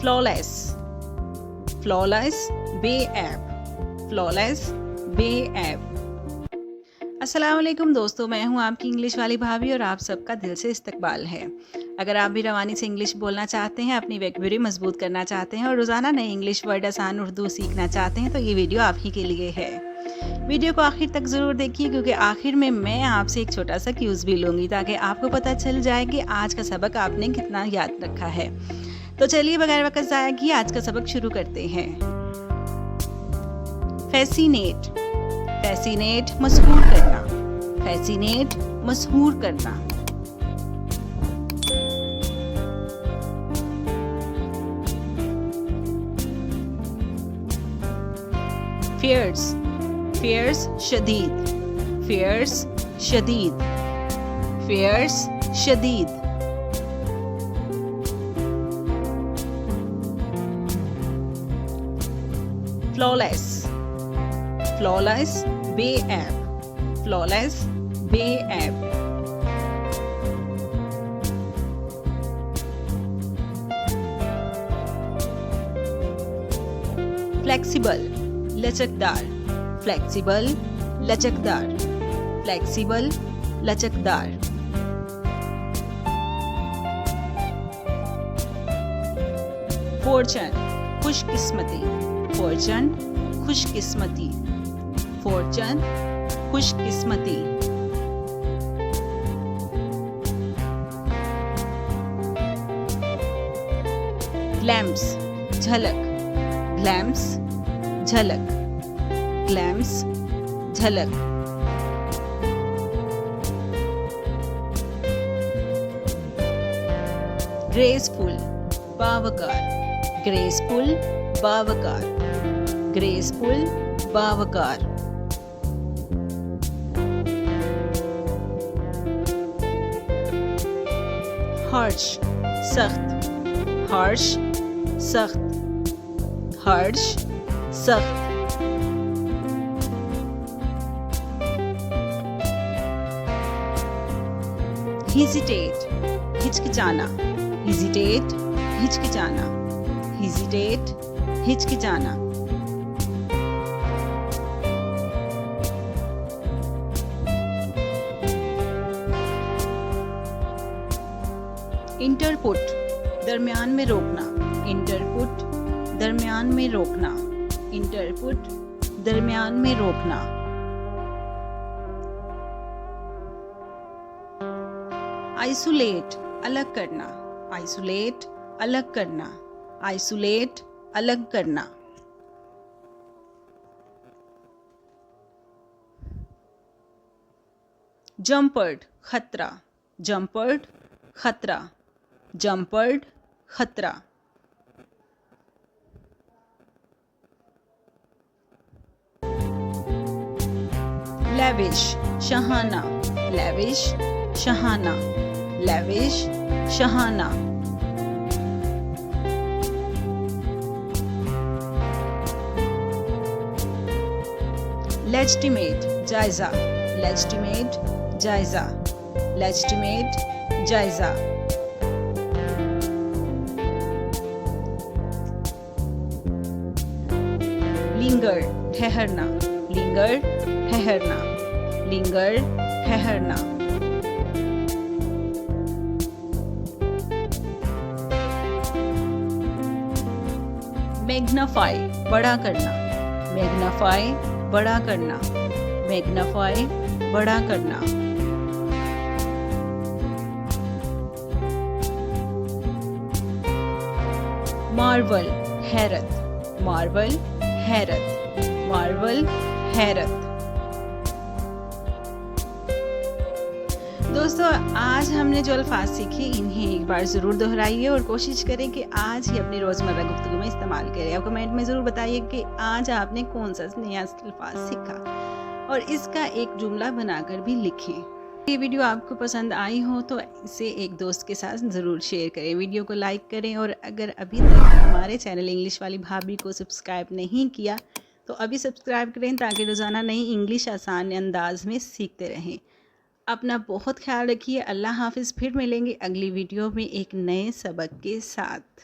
flawless, flawless, बेऐब, flawless, बेऐब। अस्सलाम वालेकुम दोस्तों, मैं हूं आपकी इंग्लिश वाली भाभी और आप सबका दिल से इस्तकबाल है। अगर आप भी रवानी से इंग्लिश बोलना चाहते हैं, अपनी वोकैबुलरी मजबूत करना चाहते हैं और रोज़ाना नए इंग्लिश वर्ड आसान उर्दू सीखना चाहते हैं तो ये वीडियो आप ही के लिए है। वीडियो को आखिर तक ज़रूर देखिए क्योंकि आखिर में मैं आपसे एक छोटा सा क्यूज़ भी लूँगी ताकि आपको पता चल जाए कि आज का सबक आपने कितना याद रखा है। तो चलिए बगैर वक्त ज़ाया किए आज का सबक शुरू करते हैं। फैसिनेट, फैसिनेट मशहूर करना, फैसिनेट मशहूर करना। फियर्स, फियर्स शदीद, फियर्स शदीद, फियर्स शदीद। फ्लॉलेस, फ्लॉलेस बेऐब, फ्लॉलेस बेऐब। फ्लेक्सिबल लचकदार, फ्लेक्सिबल लचकदार, फ्लेक्सिबल लचकदार। फॉर्चून खुशकिस्मती, फॉर्चून खुशकिस्मती, फॉर्चून खुशकिस्मती। ग्लैम्स झलक, ग्लैम्स झलक, ग्लैम्स झलक। ग्रेसफुल बावकार, ग्रेसफुल बावकार, ग्रेसफुल बावकार। हर्ष सख्त, हर्ष सख्त, हर्ष सख्त। हेजिटेट हिचकिचाना, हेजिटेट हिचकिचाना, हेजिटेट हिचकिचाना। इंटरपुट दरमियान में रोकना, इंटरपुट दरमियान में रोकना, इंटरपुट दरमियान में रोकना। आइसोलेट अलग करना, आइसोलेट अलग करना, आइसोलेट अलग करना। जंपर्ड खतरा, जंपर्ड खतरा, जंपर्ड खतरा। Lavish Shahana, lavish Shahana, lavish Shahana. Legitimate जायजा, लेजिटिमेट जायजा, लेजिटिमेट जायजा। लिंगर ठहरना, लिंगर ठहरना, लिंगर ठहरना। मैग्नाफाई बड़ा करना, मैग्नाफाई बड़ा करना, मैग्नाफाई बड़ा करना। मार्वल हैरत, मार्वल हैरत, मार्वल हैरत। दोस्तों आज हमने जो अल्फाज सीखे इन्हें एक बार ज़रूर दोहराइए और कोशिश करें कि आज ही अपनी रोज़मर्रा गुफ्तगू में इस्तेमाल करें। और कमेंट में ज़रूर बताइए कि आज आपने कौन सा नया अल्फाज सीखा और इसका एक जुमला बनाकर भी लिखें। ये वीडियो आपको पसंद आई हो तो इसे एक दोस्त के साथ ज़रूर शेयर करें, वीडियो को लाइक करें और अगर अभी तक हमारे चैनल इंग्लिश वाली भाभी को सब्सक्राइब नहीं किया तो अभी सब्सक्राइब करें ताकि रोज़ाना नई इंग्लिश आसान अंदाज में सीखते रहें। अपना बहुत ख्याल रखिए। अल्लाह हाफिज़। फिर मिलेंगे अगली वीडियो में एक नए सबक के साथ।